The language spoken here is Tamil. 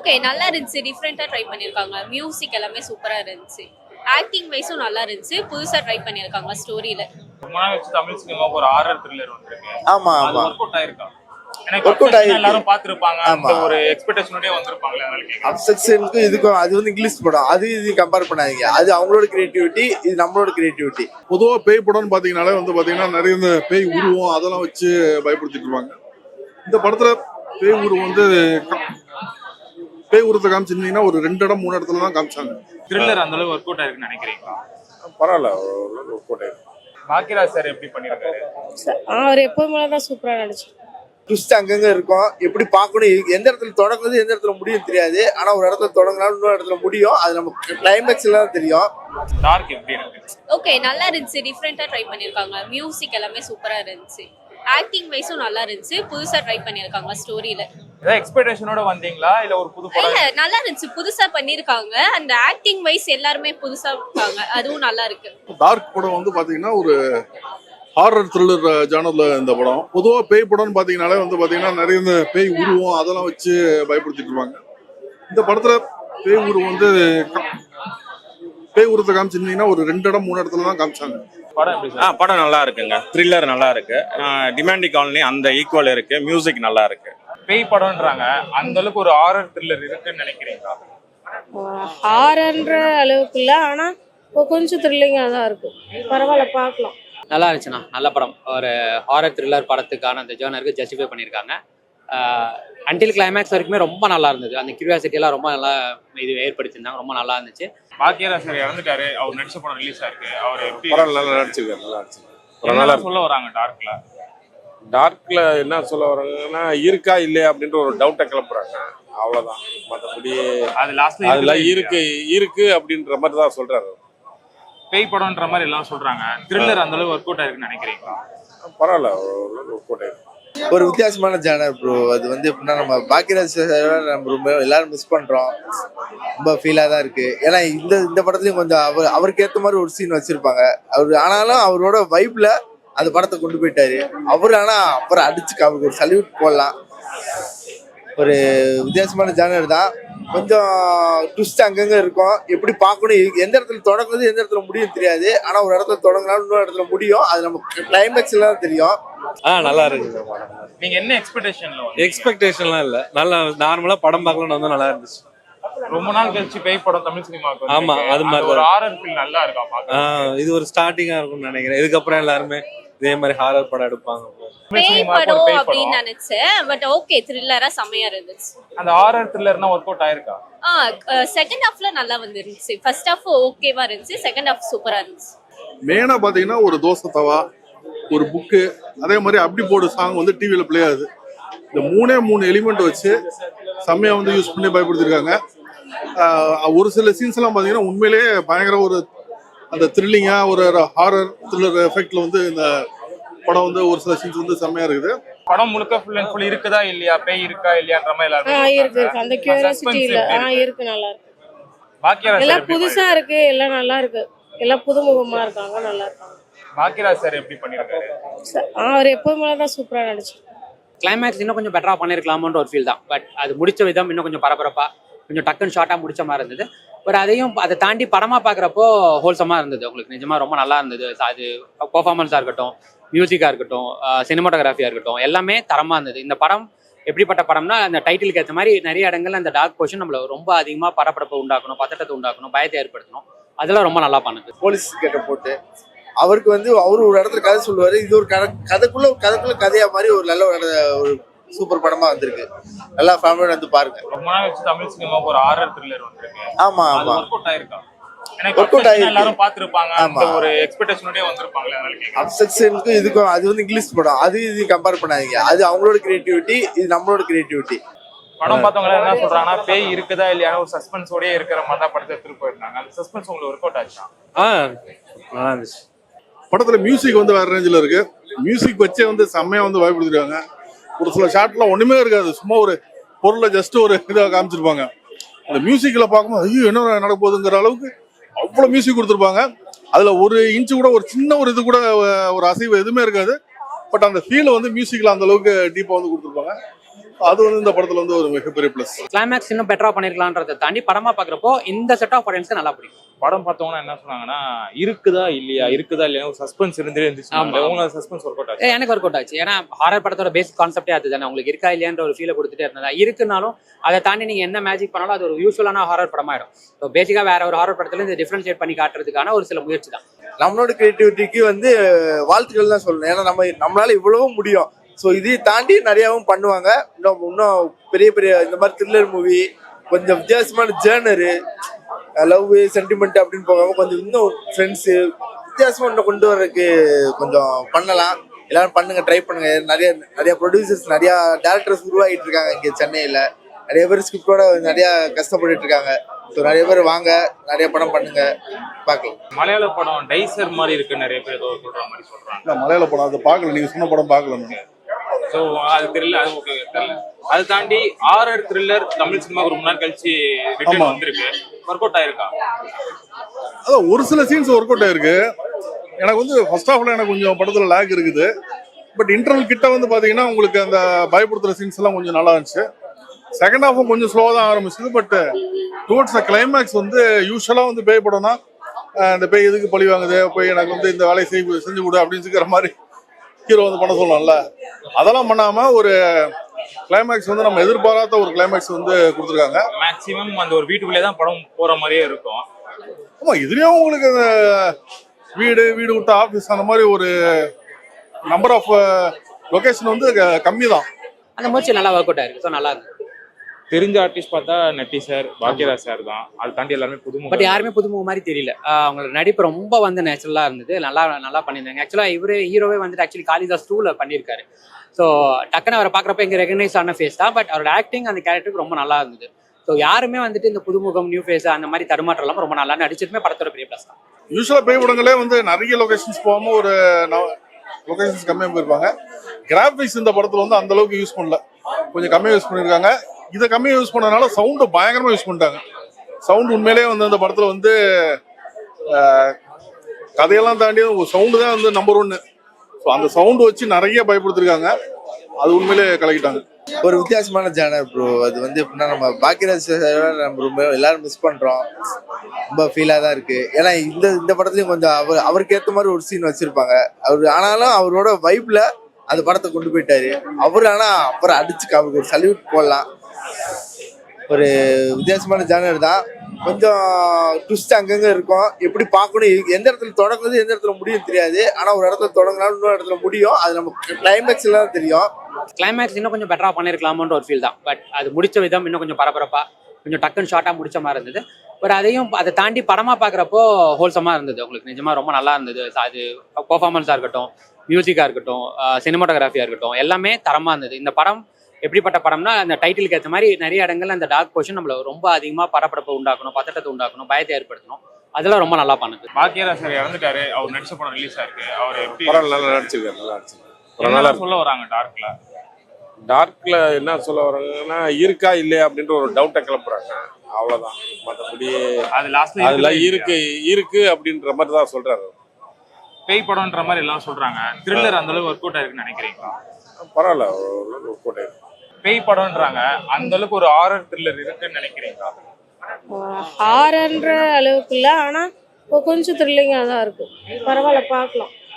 ஓகே, நல்லா இருந்துச்சு. டிஃப்ரெண்ட்டாக ட்ரை பண்ணியிருக்காங்க. மியூசிக் எல்லாமே சூப்பராக இருந்துச்சு. ஆக்டிங் வைஸும் நல்லா இருந்துச்சு. புதுசாக ட்ரை பண்ணியிருக்காங்க ஸ்டோரியில். ரொம்ப நாள் வச்சு தமிழ் சினிமாவுக்கு ஒரு ஹாரர் த்ரில்லர் வந்திருக்கு. ஆமா அது ஆமா ஒர்க் அவுட் ஆயிருக்கா? ஒர்க் அவுட் ஆயிருக்கு. எல்லாரும் பாத்துருப்பாங்க. ஆமா. அந்த ஒரு எக்ஸ்பெக்டேஷனோடயே வந்திருப்பாங்களே, அதனால கேக்குறேன். அப்செக்ஷனுக்கு இதுக்கும் அது வந்து இங்கிலீஷ் படம், அது இது கம்பேர் பண்ணாதீங்க. அது அவங்களோட கிரியேட்டிவிட்டி, இது நம்மளோட கிரியேட்டிவிட்டி. பொதுவாக பேய் படம்னு பார்த்தீங்கன்னாலே வந்து பார்த்தீங்கன்னா நிறைய இந்த பேய் உருவம் அதெல்லாம் வச்சு பயப்படுத்திட்டு இருப்பாங்க. இந்த படத்துல பேய் உருவம் வந்து பேய் உருவத்தை காமிச்சிருந்தீங்கன்னா ஒரு 2 இடம் 3 இடத்துல தான் காமிச்சாங்க. த்ரில்லர் அந்த அளவுக்கு ஒர்க் அவுட் ஆயிருக்குன்னு நினைக்கிறீங்களா? பரவாயில்ல, ஓரளவுக்கு ஒர்க் அவுட் ஆயிருக்கு. பாக்கியராஜ் சார் எப்படி பண்ணிருக்காரு? அவர் எப்போதுமே தான் சூப்பராக நடிச்சு. ட்விஸ்ட் அங்கங்க இருக்கும். எப்படி பார்க்கணும், எந்த இடத்துல தொடங்குது எந்த இடத்துல முடியும் தெரியாது. ஆனா ஒரு இடத்துல தொடங்கினாலும் இன்னொரு இடத்துல முடியும். அது நமக்கு கிளைமேக்ஸ்ல தான் தெரியும். டார்க் எப்படி இருக்கு? ஓகே, நல்லா இருந்துச்சு. டிஃப்ரெண்ட்டாக ட்ரை பண்ணியிருக்காங்க. மியூசிக் எல்லாமே சூப்பராக இருந்துச்சு. ஆக்டிங் வைஸும் நல்லா இருந்துச்சு. புதுசாக ட்ரை பண்ணியிருக்காங்க ஸ்டோரியில். ஏதாவது எக்ஸ்பெக்டேஷனோட வந்தீங்களா இல்ல ஒரு புது படம்? இல்ல, நல்லா இருந்துச்சு. புதுசா பண்ணிருக்காங்க. அந்த ஆக்டிங் வைஸ் எல்லாருமே புதுசா இருக்காங்க. அதுவும் நல்லா இருக்கு. டார்க் படம் வந்து பார்த்தீங்கன்னா ஒரு ஹாரர் த்ரில்லர் ஜானர்ல இந்த படம். பொதுவாக பேய் படம்னு பார்த்தீங்கன்னாலே வந்து பார்த்தீங்கன்னா நிறைய இந்த பேய் உருவம் அதெல்லாம் வச்சு பயப்படுத்திட்டு இருப்பாங்க. இந்த படத்துல பேய் உருவம் வந்து பேய் உருவத்தை காமிச்சிருந்தீங்கன்னா ஒரு 2 இடம் 3 இடத்துல தான் காமிச்சாங்க. படம் எப்படி சார்? படம் நல்லா இருக்குங்க. த்ரில்லர் நல்லா இருக்கு. டிமாண்டிக் காலனி அந்த ஈக்குவல் இருக்கு. மியூசிக் நல்லா இருக்கு. பேய் படம்ன்றாங்க, அந்த அளவுக்கு ஒரு ஹாரர் த்ரில்லர் இருக்குன்னு நினைக்கிறீங்களா? ஹாரன்ற அளவுக்கு இல்லை, ஆனால் கொஞ்சம் த்ரில்லிங்காக தான் இருக்கு. பரவாயில்ல, பார்க்கலாம். நல்லா இருந்துச்சுண்ணா. நல்ல படம். ஒரு ஹாரர் த்ரில்லர் படத்துக்கான அந்த ஜேர்னருக்கு ஜஸ்டிஃபை பண்ணியிருக்காங்க. அன்டில் கிளைமேக்ஸ் வரைக்குமே ரொம்ப நல்லா இருந்தது. அந்த கியூரியாசிட்டி எல்லாம் ரொம்ப நல்லா இது ஏற்படுத்தியிருந்தாங்க. ரொம்ப நல்லா இருந்துச்சு. பாக்கியராஜ் சார் இறந்துட்டாரு. அவர் நடிச்ச படம் ரிலீஸ் ஆயிருக்கு. அவர் எப்படி படம் நல்லா நடிச்சிருக்காரு, நல்லா நடிச்சிருக்காரு. என்ன சொல்ல வராங்க டார்க்ல? டார்க்ல என்ன சொல்ல வராங்கன்னா இருக்கா இல்லையா அப்படின்ற ஒரு டவுட்டை கிளப்புறாங்க, அவ்வளவுதான். மற்றபடி அது லாஸ்ட்ல அதுல இருக்கு அப்படின்ற மாதிரி தான் சொல்றாரு. பேய் படம்ன்ற மாதிரி எல்லாம் சொல்றாங்க. த்ரில்லர் அந்த அளவுக்கு ஒர்க் அவுட் ஆயிருக்குன்னு நினைக்கிறீங்களா? பரவாயில்ல, ஓரளவுக்கு ஒர்க் அவுட் ஆயிருக்கு. ஒரு வித்தியாசமான ஜானர் ப்ரோ. அது வந்து எப்படின்னா நம்ம பாக்கியராஜ் நம்ம ரொம்ப எல்லாரும் மிஸ் பண்றோம். ரொம்ப ஃபீலாக தான் இருக்கு. ஏன்னா இந்த படத்துலயும் கொஞ்சம் அவருக்கு ஏற்ற மாதிரி ஒரு சீன் வச்சிருப்பாங்க. ஆனாலும் அவரோட வைப்ல அந்த படத்தை கொண்டு போயிட்டாரு அவரு. ஆனா அப்புறம் அடிச்சு அவருக்கு ஒரு சல்யூட் போடலாம். ஒரு வித்தியாசமான ஜானர் தான். கொஞ்சம் ட்விஸ்ட் அங்கங்க இருக்கும். எப்படி பார்க்கணும், எந்த இடத்துல தொடங்குது எந்த இடத்துல முடியும் தெரியாது. ஆனா ஒரு இடத்துல தொடங்கினாலும் இன்னொரு இடத்துல முடியும். அது நமக்கு கிளைமேக்ஸ்ல தான் தெரியும். நல்லா இருக்கு. நீங்க என்ன எக்ஸ்பெக்டேஷன்ல? எக்ஸ்பெக்டேஷன்லாம் இல்ல. நல்லா நார்மலா படம் பார்க்கணும்னு வந்து நல்லா இருந்துச்சு. ரொம்ப நாள் கழிச்சு பேய் படம் தமிழ் சினிமாவுக்கு. ஆமா, அது மாதிரி ஒரு ஹாரர் ஃபீல் நல்லா இருக்கா பாக்க? இது ஒரு ஸ்டார்டிங்கா இருக்கும்னு நினைக்கிறேன். இதுக்கப்புறம் எல்லாருமே இதே மாதிரி ஹாரர் படம் எடுப்பாங்க. பேய் படம் அப்படின்னு நினைச்சேன். பட் ஓகே, த்ரில்லரா செமையா இருந்துச்சு. அந்த ஹாரர் த்ரில்லர்னா ஒர்க் அவுட் ஆயிருக்கா? செகண்ட் ஹாஃப்ல நல்லா வந்துருந்துச்சு. ஃபர்ஸ்ட் ஹாஃப் ஓகேவா இருந்துச்சு. செகண்ட் ஹாஃப் சூப்பரா இருந்துச்சு. மெயினா பாத்தீங்கன்னா ஒரு தோசை தவா, ஒரு புக்கு, அதே மாதிரி அப்படி போடு சாங் வந்து டிவியில பிளே ஆகுது. இந்த 3 எலிமெண்ட் வச்சு செம்மையா வந்து யூஸ் பண்ணி பயப்படுத்திருக்காங்க. ஒரு சில சீன்ஸ் எல்லாம் பாத்தீங்கன்னா உண்மையிலேயே பயங்கர ஒரு அந்த த்ரில்லிங்கா ஒரு ஹாரர் த்ரில்லர் எஃபெக்ட்ல வந்து இந்த படம் வந்து ஒரு சில சீன்ஸ் வந்து செம்மையா இருக்குது. படம் முழுக்க ஃபுல் அண்ட் ஃபுல் இருக்குதா இல்லையா, பேய் இருக்கா இல்லையான்ற மாதிரி எல்லாரும் இருக்கு. அந்த கியூரியாசிட்டி இல்ல. இருக்கு, நல்லா இருக்கு. பாக்கியராஜ் எல்லாம் புதுசா இருக்கு. எல்லாம் நல்லா இருக்கு. எல்லாம் புதுமுகமா இருக்காங்க, நல்லா இருக்காங்க. பாக்கியராஜ் சார் எப்படி பண்ணிருக்காரு? அவர் எப்போதுமே தான் சூப்பரா நடிச்சு. கிளைமேக்ஸ் இன்னும் கொஞ்சம் பெட்டரா பண்ணிருக்கலாமோன்ற ஒரு ஃபீல் தான். பட் அது முடிச்ச விதம் இன்னும் கொஞ்சம் பரபரப்பா, கொஞ்சம் டக்குன்னு ஷார்ட்டா முடிச்ச மாதிரி இருந்தது. பட் அதையும் அதை தாண்டி படமா பாக்குறப்போ ஹோல்சமா இருந்தது. உங்களுக்கு நிஜமா ரொம்ப நல்லா இருந்தது. அது பெர்ஃபார்மன்ஸா இருக்கட்டும், மியூசிக்கா இருக்கட்டும், சினிமாட்டோகிராஃபியா இருக்கட்டும், எல்லாமே தரமா இருந்தது. இந்த படம் எப்படிப்பட்ட படம்னா, அந்த டைட்டிலுக்கு ஏற்ற மாதிரி நிறைய இடங்கள்ல அந்த டார்க் போர்ஷன் நம்மள ரொம்ப அதிகமா பரபரப்பை உண்டாக்கணும், பதட்டத்தை உண்டாக்கணும், பயத்தை ஏற்படுத்தணும். அதெல்லாம் ரொம்ப நல்லா பண்ணுது. போலீஸ் கேட்ட போட்டு அவருக்கு வந்து அவரு ஒரு இடத்துல கதை சொல்லுவாரு. இது ஒரு கதைக்குள்ள கதையா மாதிரி ஒரு நல்ல ஒரு சூப்பர் படமா வந்திருக்கு. நல்லா ஃபேமிலியோட வந்து பாருங்க. ரொம்ப நாள் வச்சு தமிழ் சினிமாவுக்கு ஒரு ஹாரர் த்ரில்லர் வந்திருக்கு. ஆமா ஆமா, ஒர்க் அவுட் ஆயிருக்கா? எல்லாரும் பாத்துருப்பாங்க. அந்த ஒரு எக்ஸ்பெக்டேஷனோடயே வந்திருப்பாங்களே, அதனால கேக்குறேன். அப்செக்ஷனுக்கு இதுக்கும் அது வந்து இங்கிலீஷ் படம், அது இது கம்பேர் பண்ணாதீங்க. அது அவங்களோட கிரியேட்டிவிட்டி, இது நம்மளோட கிரியேட்டிவிட்டி. படம் பார்த்தவங்க என்ன சொல்றாங்கன்னா, பேய் இருக்குதா இல்லையா ஒரு சஸ்பென்ஸோடயே இருக்கிற மாதிரி தான் படத்தை எடுத்துட்டு போயிருந்தாங்க. அந்த சஸ்பென்ஸ் உங்களுக்கு ஒர்க் அவுட் ஆச்சா? நல்லா இருந்துச்சு. படத்துல மியூசிக் வந்து வேற ரேஞ்சில் இருக்கு. மியூசிக் வச்சே வந்து செம்மையா வந்து பயப்படுத்திருக்காங்க. ஒரு சில ஷாட்லாம் ஒண்ணுமே இருக்காது. சும்மா ஒரு பொருளை ஜஸ்ட் ஒரு இதாக காமிச்சிருப்பாங்க. அந்த மியூசிக்ல பார்க்கும்போது ஐயோ என்ன நடக்க போகுதுங்கிற அளவுக்கு அவ்வளோ மியூசிக் கொடுத்துருப்பாங்க. அதுல ஒரு இன்ச்சு கூட, ஒரு சின்ன ஒரு இது கூட, ஒரு அசைவு எதுவுமே இருக்காது. பட் அந்த ஃபீல் வந்து மியூசிக்ல அந்த அளவுக்கு டீப்பா வந்து கொடுத்துருப்பாங்க. அது வந்து இந்த படத்துல வந்து ஒரு மிகப்பெரிய பிளஸ். கிளைமேக்ஸ் இன்னும் பெட்டரா பண்ணிருக்கலான்றதை தாண்டி படமா பாக்குறப்போ இந்த செட் ஆஃப் ஆடியன்ஸ்க்கு நல்லா பிடிக்கும். படம் பார்த்தவங்கன்னா என்ன சொன்னாங்கன்னா இருக்குதா இல்லையா ஒரு சஸ்பென்ஸ் இருந்துச்சு. உங்க சஸ்பென்ஸ் ஒர்க் அவுட் ஆச்சு. எனக்கு ஒர்க் அவுட் ஆச்சு. ஏன்னா ஹாரர் படத்தோட பேசிக் கான்செப்டே அதுதானே. உங்களுக்கு இருக்கா இல்லையான்ற ஒரு ஃபீலை கொடுத்துட்டே இருந்ததா இருக்குனாலும் அதை தாண்டி நீங்க என்ன மேஜிக் பண்ணாலும் அது ஒரு யூஸ்ஃபுல்லான ஹாரர் படமாயிடும். ஸோ பேசிக்கா வேற ஒரு ஹாரர் படத்துல இந்த டிஃபரன்ஷியேட் பண்ணி காட்டுறதுக்கான ஒரு சில முயற்சி தான். நம்மளோட கிரியேட்டிவிட்டிக்கு வந்து வாழ்த்துக்கள் தான் சொல்லணும். ஏன்னா நம்மளால இவ்வளவும் முடியும். ஸோ இதையும் தாண்டி நிறையாவும் பண்ணுவாங்க. இன்னும் பெரிய பெரிய இந்த மாதிரி த்ரில்லர் மூவி, கொஞ்சம் வித்தியாசமான ஜேர்னரு, லவ் சென்டிமெண்ட் அப்படின்னு போகாம கொஞ்சம் இன்னும் ஃப்ரெண்ட்ஸு வித்தியாசமா இன்னும் கொண்டு வர்றதுக்கு கொஞ்சம் பண்ணலாம். எல்லாரும் பண்ணுங்க, ட்ரை பண்ணுங்க. நிறைய ப்ரொடியூசர்ஸ், நிறைய டேரக்டர்ஸ் உருவாகிட்டு இருக்காங்க இங்கே சென்னையில். நிறைய பேர் ஸ்கிரிப்டோட நிறைய கஷ்டப்பட்டு இருக்காங்க. ஸோ நிறைய பேர் வாங்க, நிறைய படம் பண்ணுங்க, பார்க்கலாம். மலையாள படம் டைசர் மாதிரி இருக்கு, நிறைய பேர் ஏதோ சொல்ற மாதிரி சொல்றாங்க. இல்லை, மலையாள படம் அதை பார்க்கல, நீங்க சொன்ன படம் பார்க்கல. ஸோ அது தெரியல, அது ஓகே தெரியல. அதை தாண்டி ஹாரர் த்ரில்லர் தமிழ் சினிமாவுக்கு ரொம்ப நாள் கழிச்சு ரிட்டர்ன் வந்திருக்கு. ஒர்க் அவுட் ஆயிருக்கா? அதான் ஒரு சில சீன்ஸ் ஒர்க் அவுட் ஆயிருக்கு. எனக்கு வந்து ஃபர்ஸ்ட் ஹாஃப்ல எனக்கு கொஞ்சம் படத்துல லேக் இருக்குது. பட் இன்டர்வல் கிட்ட வந்து பாத்தீங்கன்னா உங்களுக்கு அந்த பயப்படுத்துற சீன்ஸ் எல்லாம் கொஞ்சம் நல்லா இருந்துச்சு. செகண்ட் ஹாஃபும் கொஞ்சம் ஸ்லோவா தான் ஆரம்பிச்சது. பட் டுவர்ட்ஸ் த கிளைமேக்ஸ் வந்து யூஸ்வலா வந்து பேய் படம்னா இந்த பேய் எதுக்கு பழி வாங்குது, போய் எனக்கு வந்து இந்த வேலையை செஞ்சு கொடு அப்படின்னு சொல்லிக்கிற மாதிரி ஹீரோ வந்து பண்ண சொல்லலாம்ல. அதெல்லாம் பண்ணாம ஒரு கிளைமேக்ஸ் வந்து நம்ம எதிர்பாராத ஒரு கிளைமேக்ஸ் வந்து கொடுத்துருக்காங்க. மேக்ஸிமம் அந்த ஒரு வீட்டுக்குள்ளே தான் படம் போற மாதிரியே இருக்கும். ஆமா, இதுலயும் உங்களுக்கு வீடு விட்டு ஆஃபீஸ் அந்த மாதிரி ஒரு நம்பர் ஆஃப் லொகேஷன் வந்து கம்மி தான். அந்த முயற்சி நல்லா ஒர்க் அவுட் ஆயிருக்கு. ஸோ நல்லா இருக்கு. தெரிஞ்ச ஆர்டிஸ்ட் பார்த்தா நட்டி சார், பாக்கியராஜ் சார் தான். அது தாண்டி எல்லாருமே புதுமுகம். பட் யாருமே புதுமுகம் மாதிரி தெரியல. அவங்களோட நடிப்பு ரொம்ப வந்து நேச்சுரலா இருந்தது. நல்லா பண்ணியிருந்தாங்க. ஆக்சுவலா இவரு ஹீரோவே வந்துட்டு ஆக்சுவலி காளிதாஸ் 2ல பண்ணியிருக்காரு. ஸோ டக்குன்னு அவரை பார்க்குறப்ப இங்கே ரெகனைஸ் ஆன ஃபேஸ் தான். பட் அவரோட ஆக்டிங் அந்த கேரக்டருக்கு ரொம்ப நல்லா இருந்தது. ஸோ யாருமே வந்துட்டு இந்த புதுமுகம் நியூ ஃபேஸ் அந்த மாதிரி தடுமாற்றம் எல்லாம் ரொம்ப நல்லா நடிச்சதுமே படத்தோட பெரிய பிளஸ் தான். யூஸ்வலா பேய் படங்களே வந்து நிறைய லொகேஷன்ஸ் போகாம ஒரு லொகேஷன்ஸ் கம்மியாக போயிருப்பாங்க. கிராஃபிக்ஸ் இந்த படத்துல வந்து அந்த அளவுக்கு யூஸ் பண்ணல, கொஞ்சம் கம்மியாக யூஸ் பண்ணியிருக்காங்க. இதை கம்மியாக யூஸ் பண்ணதுனால சவுண்டு பயங்கரமா யூஸ் பண்ணிட்டாங்க. சவுண்ட் உண்மையிலேயே வந்து அந்த படத்துல வந்து கதையெல்லாம் தாண்டி சவுண்டு தான் வந்து நம்பர் 1. ஸோ அந்த சவுண்டு வச்சு நிறைய பயப்படுத்திருக்காங்க. அது உண்மையிலே கலக்கிட்டாங்க. ஒரு வித்தியாசமான ஜானர் ப்ரோ. அது வந்து எப்படின்னா நம்ம பாக்கியராஜ் நம்ம ரொம்ப எல்லாரும் மிஸ் பண்றோம். ரொம்ப ஃபீலாக தான் இருக்கு. ஏன்னா இந்த படத்துலயும் கொஞ்சம் அவருக்கு ஏற்ற மாதிரி ஒரு சீன் வச்சிருப்பாங்க. ஆனாலும் அவரோட வைப்ல அந்த படத்தை கொண்டு போயிட்டாரு அவரு. ஆனா அப்புறம் அடிச்சு அவருக்கு ஒரு சல்யூட் போடலாம். ஒரு வித்தியாசமான ஜானர் தான். கொஞ்சம் ட்விஸ்ட் அங்கங்க இருக்கும். எப்படி பார்க்கணும், எந்த இடத்துல தொடங்குது எந்த இடத்துல முடியும் தெரியாது. ஆனா ஒரு இடத்துல தொடங்கினாலும் இன்னொரு இடத்துல முடியும். அது நம்ம கிளைமேக்ஸ்ல தான் தெரியும். கிளைமேக்ஸ் இன்னும் கொஞ்சம் பெட்டரா பண்ணிருக்கலாமோன்ற ஒரு ஃபீல் தான். பட் அது முடிச்ச விதம் இன்னும் கொஞ்சம் பரபரப்பா, கொஞ்சம் டக்குன்னு ஷார்ட்டா முடிச்ச மாதிரி இருந்தது. பட் அதையும் அதை தாண்டி படமா பாக்குறப்போ ஹோல்சமா இருந்தது. உங்களுக்கு நிஜமா ரொம்ப நல்லா இருந்தது. அது பெர்ஃபார்மன்ஸா இருக்கட்டும், மியூசிக்கா இருக்கட்டும், சினிமாட்டோகிராஃபியா இருக்கட்டும், எல்லாமே தரமா இருந்தது. இந்த படம் எப்படிப்பட்ட படம்னா அந்த டைட்டிலுக்கு ஏற்ற மாதிரி நிறைய இடங்கள்ல அந்த டார்க் போர்ஷன் நம்மள ரொம்ப அதிகமா பரபரப்பை உண்டாக்கணும், பதட்டத்தை உண்டாக்கணும், பயத்தை ஏற்படுத்தணும். அதெல்லாம் ரொம்ப நல்லா பண்ணுது. பாக்கியராஜ் சார் இறந்துட்டாரு. அவர் நடிச்ச படம் ரிலீஸ் ஆயிருக்கு. அவர் எப்படி நல்லா நடிச்சிருக்காரு. சொல்ல வராங்க டார்க்ல என்ன சொல்ல வராங்கன்னா இருக்கா இல்லையா அப்படின்ற ஒரு டவுட்டை கிளப்புறாங்க. அவ்வளவுதான். மற்றபடி அது லாஸ்ட்ல அதுல இருக்கு அப்படின்ற மாதிரி தான் சொல்றாரு. பேய் படம்ன்ற மாதிரி எல்லாம் சொல்றாங்க. த்ரில்லர் அந்த அளவுக்கு ஒர்க் அவுட் ஆயிருக்குன்னு நினைக்கிறீங்களா? பரவாயில்ல, ஒர்க் அவுட் ஆயிருக்கு. பேய் படம்ன்றாங்க, அந்த அளவுக்கு ஒரு ஹாரர் த்ரில்லர் இருக்குன்னு நினைக்கிறீங்களா? ஹாரர்ன்ற அளவுக்கு இல்லை, ஆனால் கொஞ்சம் த்ரில்லிங்காக தான் இருக்கும். பரவாயில்ல, பார்க்கலாம்.